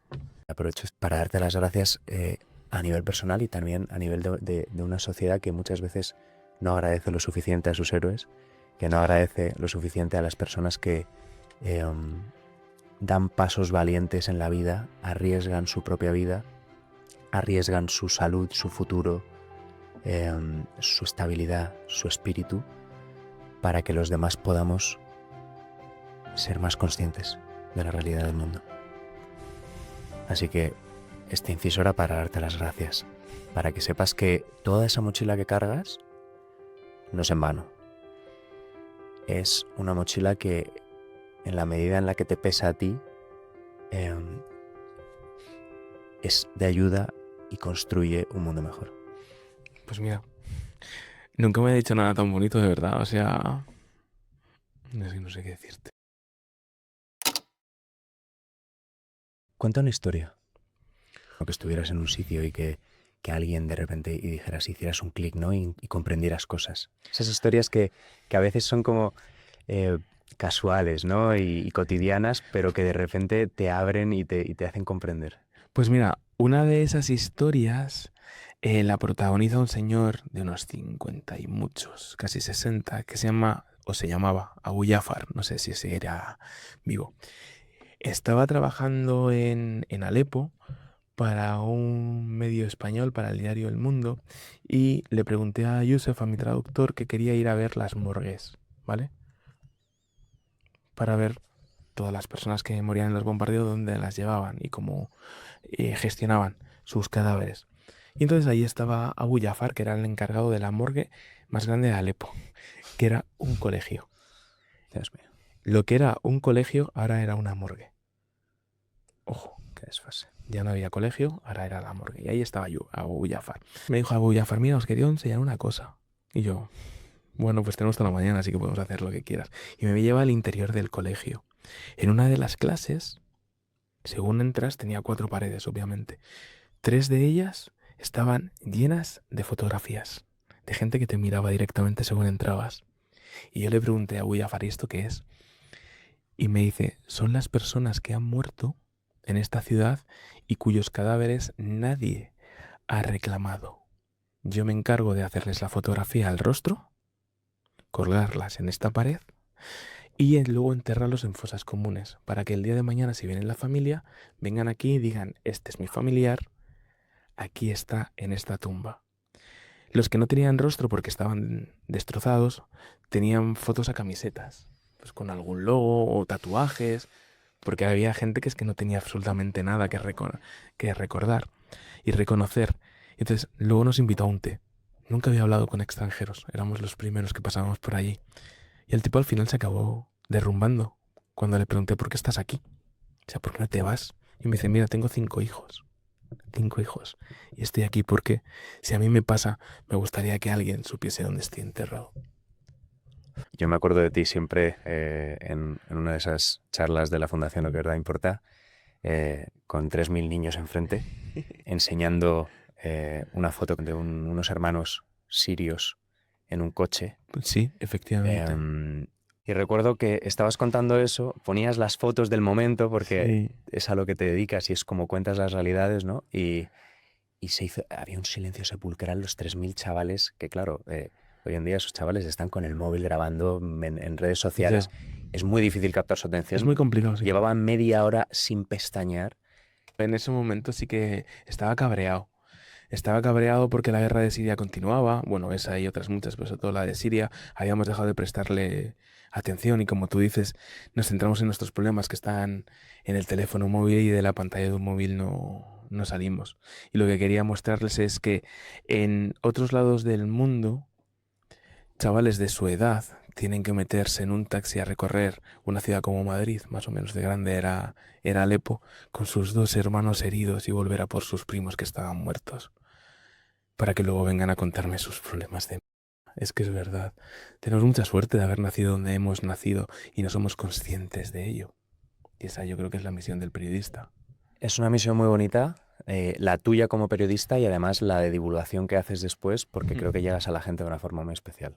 Aprovecho para darte las gracias a nivel personal y también a nivel de una sociedad que muchas veces no agradece lo suficiente a sus héroes, que no agradece lo suficiente a las personas que dan pasos valientes en la vida, arriesgan su propia vida, arriesgan su salud, su futuro, su estabilidad, su espíritu, para que los demás podamos ser más conscientes de la realidad del mundo. Así que este inciso era para darte las gracias, para que sepas que toda esa mochila que cargas no es en vano. Es una mochila que, en la medida en la que te pesa a ti, es de ayuda y construye un mundo mejor. Pues mira, nunca me he dicho nada tan bonito, de verdad. O sea, no sé qué decirte. Cuenta una historia. O que estuvieras en un sitio y que alguien de repente y dijeras, hicieras un clic, ¿no? Y comprendieras cosas. Esas historias que a veces son como casuales, ¿no? Y cotidianas, pero que de repente te abren y te hacen comprender. Pues mira, una de esas historias la protagoniza un señor de unos 50 y muchos, casi 60, que se llamaba Abu Jafar, no sé si seguirá vivo. Estaba trabajando en Alepo para un medio español, para el diario El Mundo, y le pregunté a Yusef, a mi traductor, que quería ir a ver las morgues, ¿vale? Para ver todas las personas que morían en los bombardeos, dónde las llevaban y cómo gestionaban sus cadáveres. Y entonces ahí estaba Abu Jafar, que era el encargado de la morgue más grande de Alepo, que era un colegio. Dios mío. Lo que era un colegio ahora era una morgue. Ojo, Qué desfase. ya no había colegio, ahora era la morgue. Y ahí estaba yo, Abu Jafar. Me dijo Abu Jafar, mira, os quería enseñar una cosa. Y yo, bueno, pues tenemos toda la mañana, así que podemos hacer lo que quieras. Y me lleva al interior del colegio. En una de las clases, según entras, tenía 4 paredes, obviamente. 3 de ellas estaban llenas de fotografías, de gente que te miraba directamente según entrabas. Y yo le pregunté a Abu Jafar, ¿y esto qué es? Y me dice, son las personas que han muerto en esta ciudad y cuyos cadáveres nadie ha reclamado. Yo me encargo de hacerles la fotografía al rostro, colgarlas en esta pared y luego enterrarlos en fosas comunes, para que el día de mañana, si viene la familia, vengan aquí y digan, este es mi familiar, aquí está en esta tumba. Los que no tenían rostro porque estaban destrozados, tenían fotos a camisetas, pues con algún logo o tatuajes, porque había gente que es que no tenía absolutamente nada que recordar y reconocer. Entonces, luego nos invitó a un té. Nunca había hablado con extranjeros, éramos los primeros que pasábamos por allí. Y el tipo al final se acabó derrumbando cuando le pregunté, ¿por qué estás aquí? O sea, ¿por qué no te vas? Y me dice, mira, tengo 5 hijos. 5 hijos. Y estoy aquí porque si a mí me pasa, me gustaría que alguien supiese dónde estoy enterrado. Yo me acuerdo de ti siempre en una de esas charlas de la Fundación Lo que Verdad Importa, con 3.000 niños enfrente, enseñando una foto de unos hermanos sirios en un coche. Sí, efectivamente. Y recuerdo que estabas contando eso, ponías las fotos del momento porque Sí. es a lo que te dedicas y es como cuentas las realidades, ¿no? Y había un silencio sepulcral, los 3.000 chavales, que claro, hoy en día esos chavales están con el móvil grabando en redes sociales. Ya. Es muy difícil captar su atención. Es muy complicado, sí. Llevaban media hora sin pestañear. En ese momento sí que estaba cabreado. Estaba cabreado porque la guerra de Siria continuaba. Bueno, esa y otras muchas, pero sobre todo la de Siria. Habíamos dejado de prestarle atención y, como tú dices, nos centramos en nuestros problemas que están en el teléfono móvil y de la pantalla de un móvil no salimos. Y lo que quería mostrarles es que en otros lados del mundo, chavales de su edad tienen que meterse en un taxi a recorrer una ciudad como Madrid, más o menos de grande era Alepo, con sus 2 hermanos heridos y volver a por sus primos que estaban muertos. para que luego vengan a contarme sus problemas de... Es que es verdad. Tenemos mucha suerte de haber nacido donde hemos nacido y no somos conscientes de ello. Y esa yo creo que es la misión del periodista. Es una misión muy bonita, la tuya como periodista y además la de divulgación que haces después, porque creo que llegas a la gente de una forma muy especial.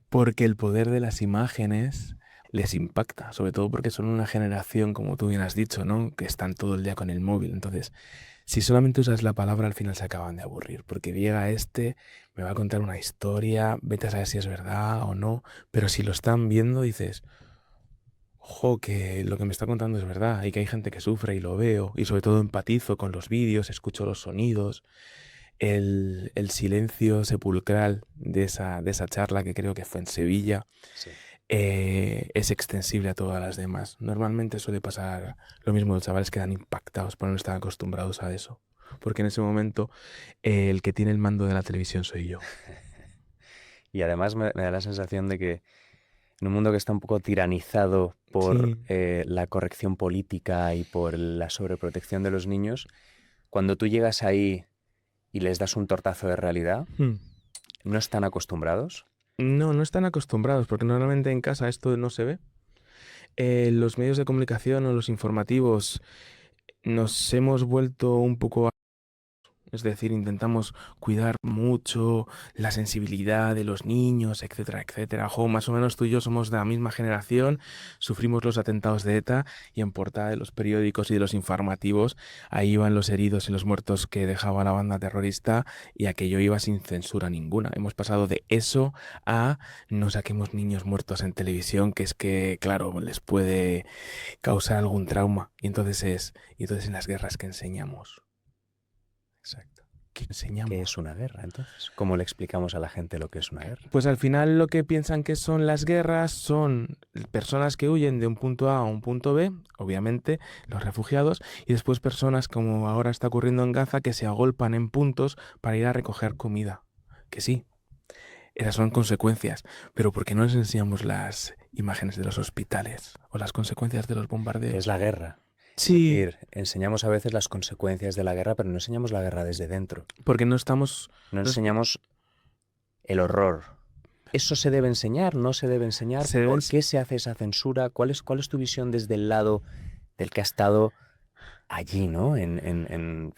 Porque el poder de las imágenes les impacta, sobre todo porque son una generación, como tú bien has dicho, ¿no? Que están todo el día con el móvil. Entonces, si solamente usas la palabra, al final se acaban de aburrir, porque llega este, me va a contar una historia, vete a saber si es verdad o no, pero si lo están viendo, dices, ojo, que lo que me está contando es verdad y que hay gente que sufre y lo veo, y sobre todo empatizo con los vídeos, escucho los sonidos, el silencio sepulcral de esa charla que creo que fue en Sevilla, Sí. es extensible a todas las demás. Normalmente suele pasar lo mismo, los chavales quedan impactados porque no están acostumbrados a eso. Porque en ese momento el que tiene el mando de la televisión soy yo. Y además me da la sensación de que en un mundo que está un poco tiranizado por Sí. la corrección política y por la sobreprotección de los niños, cuando tú llegas ahí y les das un tortazo de realidad, Hmm. no están acostumbrados. No, no están acostumbrados porque normalmente en casa esto no se ve. Los medios de comunicación o los informativos nos hemos vuelto un poco... Es decir, intentamos cuidar mucho la sensibilidad de los niños, etcétera, etcétera. Jo, más o menos tú y yo somos de la misma generación, sufrimos los atentados de ETA y en portada de los periódicos y de los informativos ahí iban los heridos y los muertos que dejaba la banda terrorista y aquello iba sin censura ninguna. Hemos pasado de eso a no saquemos niños muertos en televisión, que es que, claro, les puede causar algún trauma. Y entonces en las guerras que enseñamos. Exacto. ¿Qué ¿Qué enseñamos? es una guerra, entonces? ¿Cómo le explicamos a la gente lo que es una guerra? Pues al final lo que piensan que son las guerras son personas que huyen de un punto A a un punto B, obviamente los refugiados, y después personas como ahora está ocurriendo en Gaza que se agolpan en puntos para ir a recoger comida. Que sí, esas son consecuencias, pero ¿por qué no les enseñamos las imágenes de los hospitales o las consecuencias de los ¿Qué es bombardeos? la guerra? Es Sí, decir, enseñamos a veces las consecuencias de la guerra, pero no enseñamos la guerra desde dentro. porque no estamos... No no es- enseñamos el horror. ¿Eso se debe enseñar? ¿No se debe enseñar? se deben... ¿Por qué se hace esa censura? Cuál es tu visión desde el lado del que ha estado allí, ¿no? En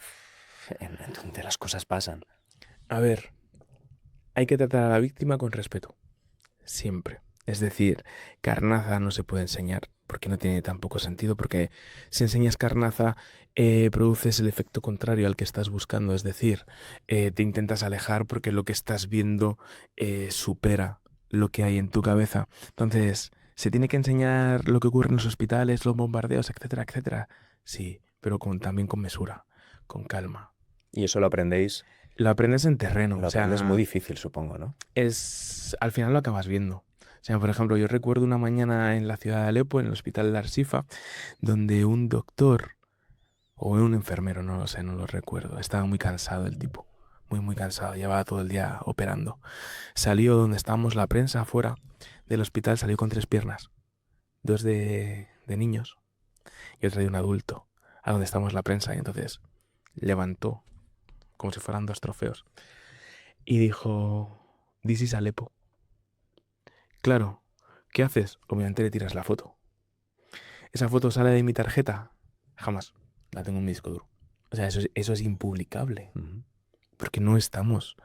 donde las cosas pasan. A ver, hay que tratar a la víctima con respeto. Siempre. Es decir, carnaza no se puede enseñar porque no tiene tampoco sentido, porque si enseñas carnaza produces el efecto contrario al que estás buscando, es decir, te intentas alejar porque lo que estás viendo supera lo que hay en tu cabeza. Entonces, ¿se tiene que enseñar lo que ocurre en los hospitales, los bombardeos, etcétera, etcétera? Sí, pero también con mesura, con calma. Y eso lo aprendéis, Lo aprendes en terreno, lo o aprendes muy sea, difícil, supongo, ¿no? al final lo acabas viendo. O sea, por ejemplo, yo recuerdo una mañana en la ciudad de Alepo, en el hospital de Arsifa, donde un doctor o un enfermero, no lo sé, no lo recuerdo, estaba muy cansado el tipo, muy, muy cansado, llevaba todo el día operando. Salió donde estábamos la prensa, afuera del hospital, salió con tres piernas, dos de niños y otra de un adulto, a donde estábamos la prensa, y entonces levantó, como si fueran dos trofeos, y dijo, "This is Alepo". Claro, ¿qué haces? Obviamente le tiras la foto. ¿Esa foto sale de mi tarjeta? Jamás. La tengo en mi disco duro. O sea, eso es impublicable. Ujú. Porque no estamos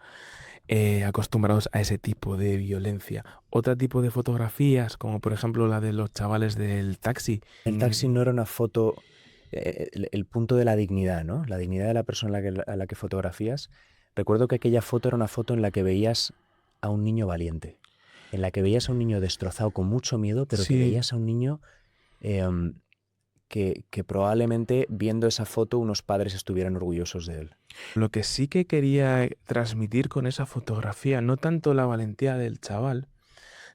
acostumbrados a ese tipo de violencia. Otro tipo de fotografías, como por ejemplo la de los chavales del taxi. El taxi no era una foto, el punto de la dignidad, ¿no? La dignidad de la persona a la que fotografías. Recuerdo que aquella foto era una foto en la que veías a un niño valiente, en la que veías a un niño destrozado con mucho miedo, pero que Sí, veías a un niño em, que probablemente viendo esa foto unos padres estuvieran orgullosos de él. lo que sí que quería transmitir con esa fotografía, no tanto la valentía del chaval,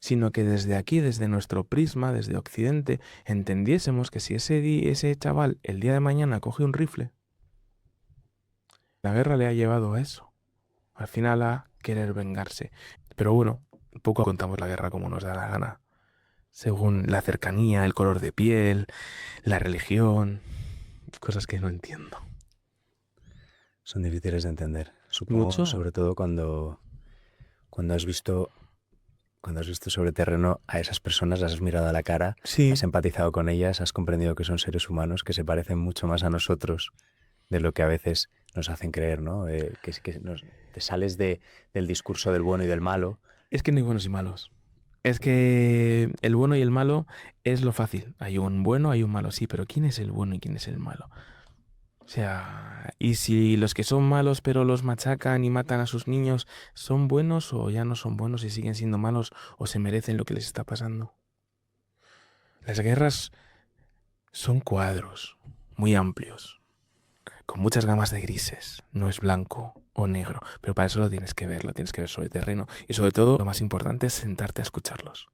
sino que desde aquí, desde nuestro prisma, desde Occidente, entendiésemos que si ese chaval el día de mañana coge un rifle, la guerra le ha llevado a eso, al final a querer vengarse. Pero bueno, poco contamos la guerra como nos da la gana, según la cercanía, el color de piel, la religión, cosas que no entiendo. Son difíciles de entender. Supongo, mucho. sobre todo cuando has visto, cuando has visto sobre terreno a esas personas, las has mirado a la cara, Sí, has empatizado con ellas, has comprendido que son seres humanos, que se parecen mucho más a nosotros de lo que a veces nos hacen creer, ¿no? Te sales del discurso del bueno y del malo. es que no hay buenos y malos. Es que el bueno y el malo es lo fácil. Hay un bueno, hay un malo, sí, pero ¿quién es el bueno y quién es el malo? O sea, y si los que son malos pero los machacan y matan a sus niños son buenos o ya no son buenos y siguen siendo malos o se merecen lo que les está pasando. Las guerras son cuadros muy amplios, con muchas gamas de grises. No es blanco o negro, pero para eso lo tienes que ver sobre terreno y sobre todo lo más importante es sentarte a escucharlos.